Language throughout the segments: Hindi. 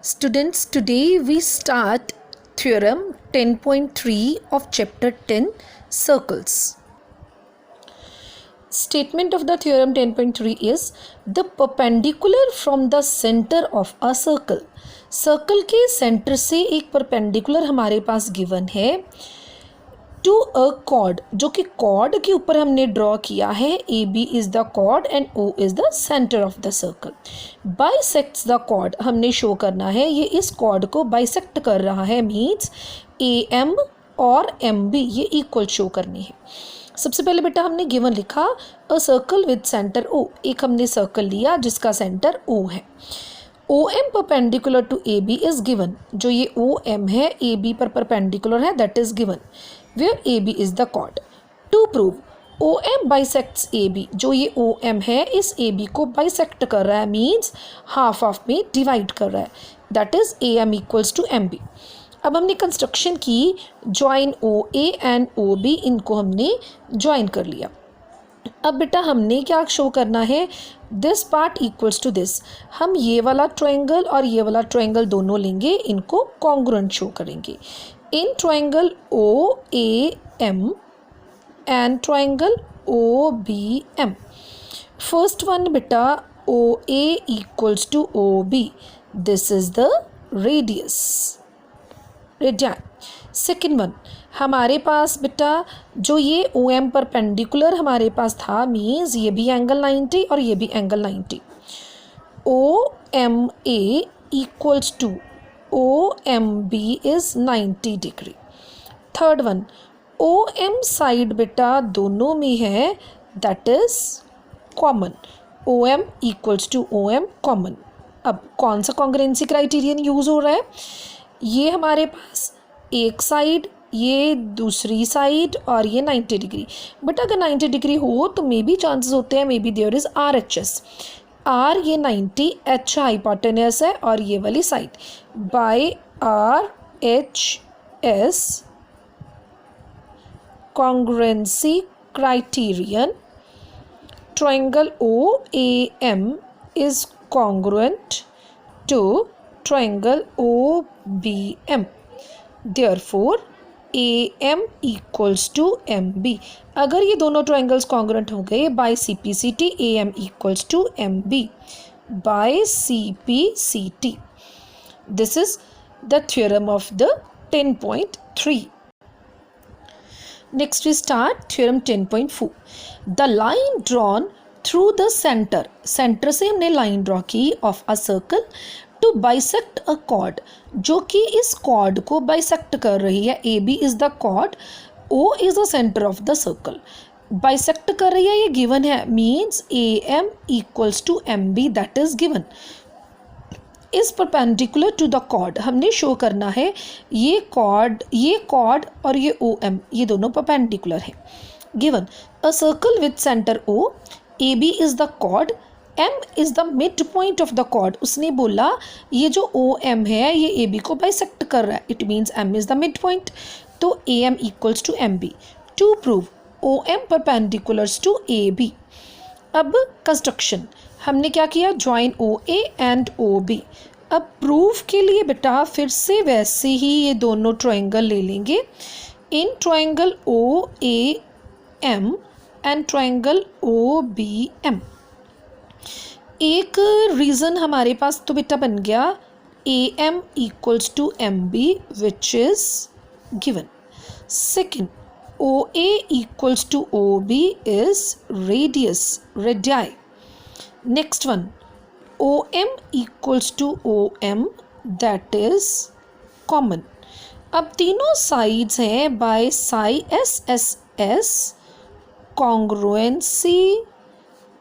Students, today we start theorem 10.3 of chapter 10, circles. Statement of the theorem 10.3 is the perpendicular from the center of a circle. Circle के सेंटर से एक परपेंडिकुलर हमारे पास गिवन है टू अ कॉर्ड, जो कि कॉर्ड के ऊपर हमने ड्रॉ किया है. A B is the chord and O is the centre of the circle. Bisects the chord, हमने शो करना है ये इस कॉर्ड को बाइसेक्ट कर रहा है, मीन्स ए एम और एम बी ये इक्वल शो करनी है. सबसे पहले बेटा हमने गिवन लिखा a circle with centre O. एक हमने सर्कल लिया जिसका सेंटर ओ है. O M perpendicular to A B is given. जो ये ओ एम है ए बी पर परपेंडिकुलर है, that is given. Where A B is the chord. To prove O M bisects A B. जो ये ओ एम है इस ए बी को बाइसेक्ट कर रहा है, मीन्स हाफ ऑफ में डिवाइड कर रहा है, that is A M equals to M B. अब हमने कंस्ट्रक्शन की, join O A and O B, इनको हमने ज्वाइन कर लिया. अब बेटा हमने क्या शो करना है, this part equals to this. हम ये वाला ट्रायंगल और ये वाला ट्रायंगल दोनों लेंगे, इनको कॉन्ग्रुएंट शो करेंगे. In triangle O A M and triangle O B M. First one बेटा O A equals to O B, this is the radius, radian. Second one हमारे पास बेटा जो ये ओ एम परपेंडिकुलर हमारे पास था, मीन्स ये भी एंगल 90 और ये भी angle 90. O M A equals to O M B is 90 degree. Third one O M side बेटा दोनों में है, that is common. O M equals to O M common. अब कौन सा कॉन्ग्रुएंसी क्राइटेरियन यूज़ हो रहा है, ये हमारे पास एक साइड, ये दूसरी साइड और ये 90 डिग्री. बट अगर 90 डिग्री हो तो मे बी चांसेस होते हैं, maybe there is R H S. R ये 90, एच हाइपोटेन्यूस है और ये वाली side, by R H S congruency criterion triangle O A M is congruent to triangle OBM. Therefore, AM equals to MB. अगर ये दोनों ट्रायंगल्स congruent हो गए by CPCT, AM equals to MB by CPCT. This is the theorem of the 10.3. Next we start theorem 10.4. The line drawn through the centre, centre से हमने लाइन ड्रॉ की of a circle to bisect a chord, जो कि इस कॉर्ड को बाइसेक्ट कर रही है. A B is the chord, O is the centre of the circle. Bisect कर रही है, ये गिवन है, means A M equals to M B, that is given. Is perpendicular to the chord, हमने शो करना है ये कॉर्ड और ये ओ एम ये दोनों परपेंडिकुलर है. Given a circle with centre O, A B is the chord, M is the mid point of the chord. उसने बोला ये जो ओ एम है ये ए बी को बाइसेक्ट कर रहा है, it means M is the mid point, तो A M equals to M B. To prove O M perpendiculars to A B. अब कंस्ट्रक्शन हमने क्या किया, join O A and O B. अब प्रूफ के लिए बेटा फिर से वैसे ही ये दोनों ट्रायंगल ले लेंगे. In triangle O A M and triangle O B M. एक रीज़न हमारे पास तो बेटा बन गया A M equals to M B which is given. Second O A equals to O B is radius, radii. Next one O M equals to O M, that is common. अब तीनों साइड्स हैं बाय साई S S S congruency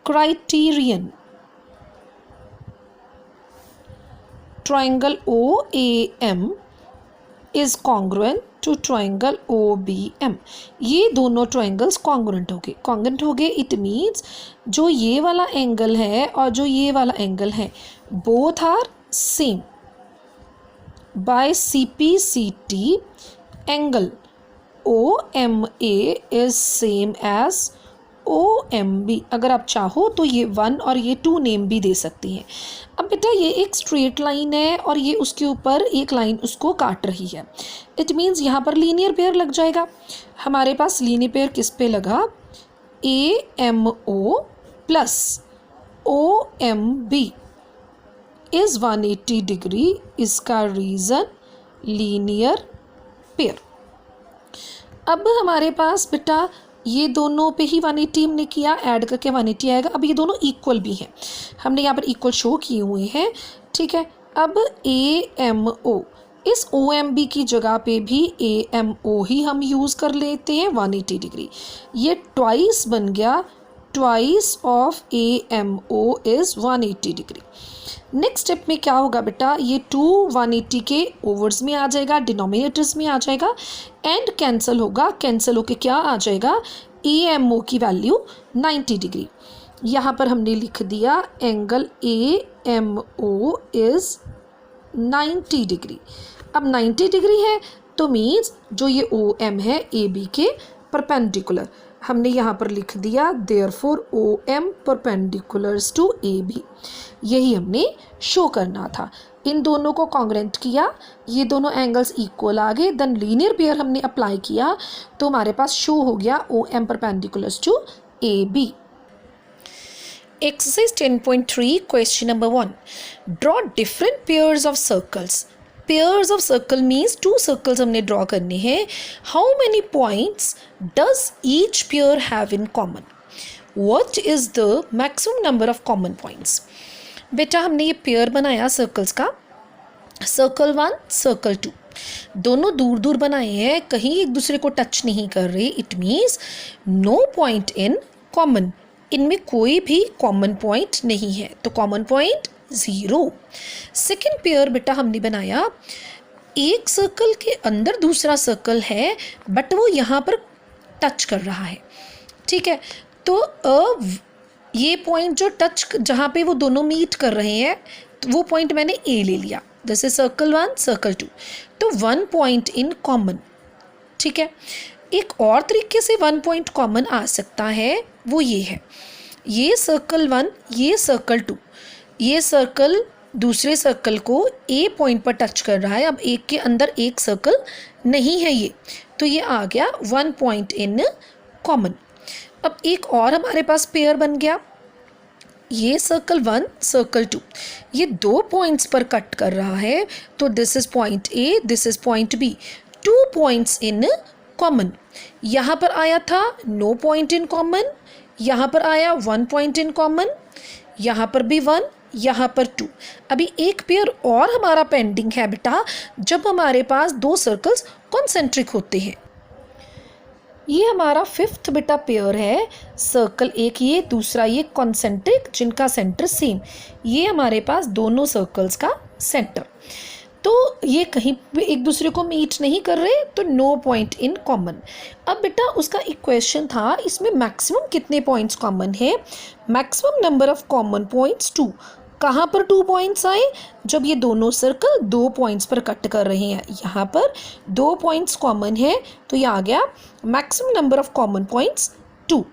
criterion. Triangle OAM is congruent to triangle OBM. ये दोनों ट्रायंगल्स congruent हो गए. congruent हो गए इट मीन्स जो ये वाला एंगल है और जो ये वाला एंगल है both are same. By CPCT angle OMA is same as OMB, अगर आप चाहो तो ये 1 और ये 2 नेम भी दे सकती हैं। अब बेटा ये एक स्ट्रेट लाइन है और ये उसके ऊपर एक लाइन उसको काट रही है। इट मीन्स यहाँ पर लीनियर पेयर लग जाएगा। हमारे पास लीनियर पेयर किस पे लगा? AMO plus OMB is 180 degree. इसका रीज़न लीनियर पेयर। अब हमारे पास बेटा ये दोनों पे ही 180 हमने किया, ऐड करके 180 आएगा। अब ये दोनों इक्वल भी हैं, हमने यहाँ पर इक्वल शो किए हुए हैं, ठीक है। अब AMO, इस OMB की जगह पे भी AMO ही हम यूज़ कर लेते हैं 180 डिग्री। ये ट्वाइस बन गया, twice of AMO is 180 degree. Next step में क्या होगा बेटा? ये 2 180 के ओवर्स में आ जाएगा, डिनोमिनेटर्स में आ जाएगा, एंड कैंसिल होगा। कैंसिल होके क्या आ जाएगा? AMO की वैल्यू 90 डिग्री। यहाँ पर हमने लिख दिया एंगल AMO इज़ 90 डिग्री। अब 90 डिग्री है तो मीन्स जो ये OM है AB के परपेंडिकुलर, हमने यहाँ पर लिख दिया therefore OM perpendiculars to AB। यही हमने शो करना था। इन दोनों को कॉन्ग्रेंट किया, ये दोनों एंगल्स इक्वल आ गए, देन लीनियर पेयर हमने अप्लाई किया तो हमारे पास शो हो गया OM perpendiculars to AB। Exercise 10.3 question number 1. Draw different pairs of circles. Pairs of circle means 2 circles हमने draw करने हैं. How many points does each pair have in common? What is the maximum number of common points? बेटा हमने ये पेयर बनाया सर्कल्स का, सर्कल 1 सर्कल 2, दोनों दूर दूर बनाए हैं, कहीं एक दूसरे को टच नहीं कर रहे। It means no point in common, इनमें कोई भी कॉमन पॉइंट नहीं है, तो कॉमन पॉइंट 0। सेकेंड पेयर बेटा हमने बनाया, एक सर्कल के अंदर दूसरा सर्कल है बट वो यहाँ पर टच कर रहा है, ठीक है। तो ये पॉइंट जो टच, जहाँ पे वो दोनों मीट कर रहे हैं, तो वो पॉइंट मैंने A ले लिया, जैसे सर्कल 1 सर्कल 2, तो 1 पॉइंट इन कॉमन, ठीक है। एक और तरीके से 1 पॉइंट कॉमन आ सकता है, वो ये है, ये सर्कल 1 ये सर्कल 2, ये सर्कल दूसरे सर्कल को A पॉइंट पर टच कर रहा है। अब एक के अंदर एक सर्कल नहीं है ये, तो ये आ गया 1 पॉइंट इन कॉमन। अब एक और हमारे पास पेयर बन गया, ये सर्कल 1 सर्कल 2, ये 2 पॉइंट्स पर कट कर रहा है, तो this is point A, this is point B, 2 points in common. यहाँ पर आया था नो पॉइंट इन कॉमन, यहाँ पर आया 1 पॉइंट इन कॉमन, यहाँ पर भी 1, यहाँ पर 2। अभी एक पेयर और हमारा पेंडिंग है बेटा, जब हमारे पास 2 सर्कल्स कॉन्सेंट्रिक होते हैं। ये हमारा 5th बेटा पेयर है, सर्कल एक ये, दूसरा ये कॉन्सेंट्रिक, जिनका सेंटर सेम, ये हमारे पास दोनों सर्कल्स का सेंटर, तो ये कहीं पे एक दूसरे को मीट नहीं कर रहे, तो नो पॉइंट इन कॉमन। अब बेटा उसका एक क्वेश्चन था, इसमें मैक्सिमम कितने पॉइंट्स कॉमन है? Maximum number of common points 2। कहाँ पर 2 पॉइंट्स आए? जब ये दोनों सर्कल 2 पॉइंट्स पर कट कर रहे हैं, यहाँ पर 2 पॉइंट्स कॉमन है, तो ये आ गया maximum number of common points 2।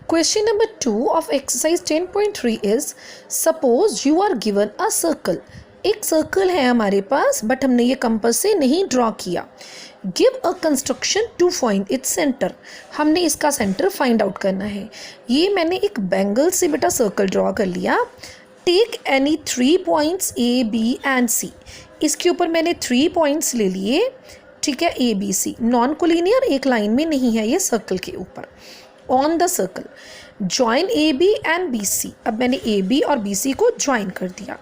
Question number 2 of exercise 10.3 is, suppose you are given a circle. एक सर्कल है हमारे पास, बट हमने ये कंपास से नहीं ड्रॉ किया। Give a construction to find its centre, हमने इसका सेंटर फाइंड आउट करना है। ये मैंने एक बैंगल से बेटा सर्कल ड्रॉ कर लिया। Take any 3 points A, B and C, इसके ऊपर मैंने 3 पॉइंट्स ले लिए, ठीक है, A, B, C, non collinear, एक लाइन में नहीं है ये सर्कल के ऊपर। On the circle join AB and BC, अब मैंने AB और BC को ज्वाइन कर दिया।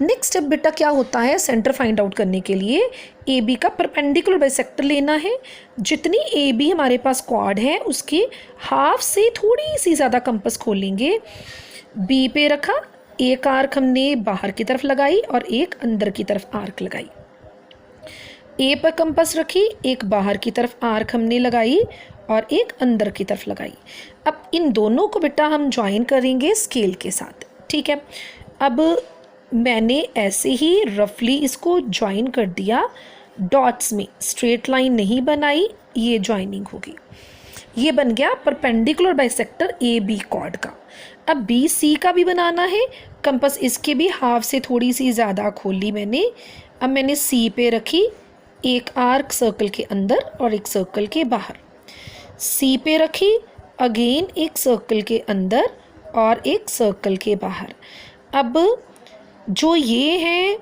नेक्स्ट स्टेप बेटा क्या होता है, सेंटर फाइंड आउट करने के लिए AB का परपेंडिकुलर बाइसेक्टर लेना है। जितनी AB हमारे पास क्वाड है, उसके हाफ से थोड़ी सी ज़्यादा कंपास खोलेंगे, B पे रखा, एक आर्क हमने बाहर की तरफ लगाई और एक अंदर की तरफ आर्क लगाई। A पर कंपास रखी, एक बाहर की तरफ आर्क हमने लगाई और एक अंदर की तरफ लगाई। अब इन दोनों को बेटा हम ज्वाइन करेंगे स्केल के साथ, ठीक है। अब मैंने ऐसे ही रफली इसको ज्वाइन कर दिया डॉट्स में, स्ट्रेट लाइन नहीं बनाई, ये ज्वाइनिंग होगी। ये बन गया perpendicular bisector A B chord का। अब बी सी का भी बनाना है। कंपास इसके भी हाफ से थोड़ी सी ज़्यादा खोल ली मैंने। अब मैंने सी पे रखी, एक आर्क सर्कल के अंदर और एक सर्कल के बाहर। सी पे रखी, अगेन एक सर्कल के अंदर और एक सर्कल के बाहर। अब जो ये है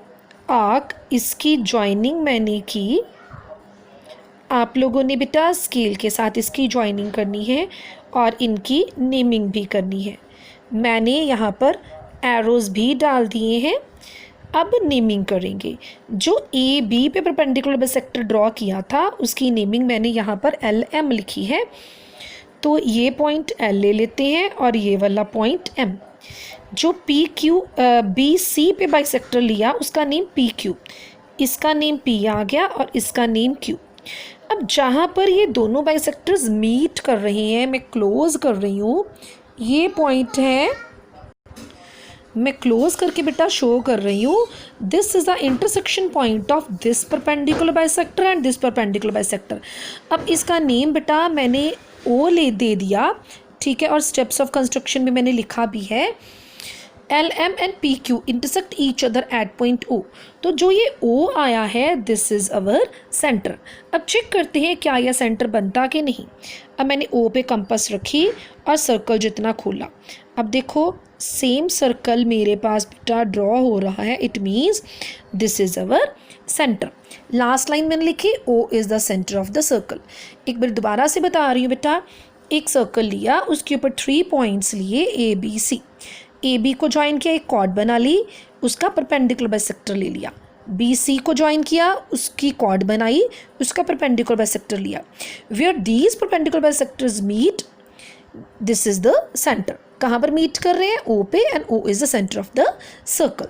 आर्क, इसकी जॉइनिंग मैंने की। आप लोगों ने बेटा स्केल के साथ इसकी जॉइनिंग करनी है और इनकी नेमिंग भी करनी है। मैंने यहाँ पर एरोज़ भी डाल दिए हैं। अब नेमिंग करेंगे। जो ए बी पे परपेंडिकुलर बाइसेक्टर ड्रॉ किया था उसकी नेमिंग मैंने यहाँ पर एल एम लिखी है। तो ये पॉइंट एल ले लेते हैं और ये वाला पॉइंट एम। जो पी क्यू बी सी पे बाइसेक्टर लिया उसका नेम पी क्यू, इसका नेम पी आ गया और इसका नेम क्यू। अब जहाँ पर ये दोनों बाइसेक्टर्स मीट कर रहे हैं, मैं क्लोज कर रही हूँ, ये पॉइंट है, मैं क्लोज करके बेटा शो कर रही हूँ। This is the intersection point of this perpendicular bisector and this perpendicular bisector. अब इसका नेम बेटा मैंने ओ दे दिया, ठीक है, और स्टेप्स ऑफ कंस्ट्रक्शन में मैंने लिखा भी है। L M and P Q intersect each other at point O. तो जो ये ओ आया है दिस इज़ अवर सेंटर। अब चेक करते हैं क्या यह सेंटर बनता कि नहीं। अब मैंने ओ पे कंपास रखी और सर्कल जितना खोला। अब देखो सेम सर्कल मेरे पास बेटा ड्रॉ हो रहा है। It means this is our centre. Last line मैंने लिखी O is the centre of the circle. एक बार दोबारा से बता रही हूँ बेटा, एक सर्कल लिया, उसके ऊपर 3 पॉइंट्स लिए A B C. A B को ज्वाइन किया, एक कॉर्ड बना ली, उसका परपेंडिकुलर बाइसेक्टर ले लिया। बी सी को ज्वाइन किया, उसकी कॉर्ड बनाई, उसका परपेंडिकुलर बाइसेक्टर लिया। Where these perpendicular bisectors meet this is the centre. कहाँ पर मीट कर रहे हैं? ओ पे, and O is the centre of the circle.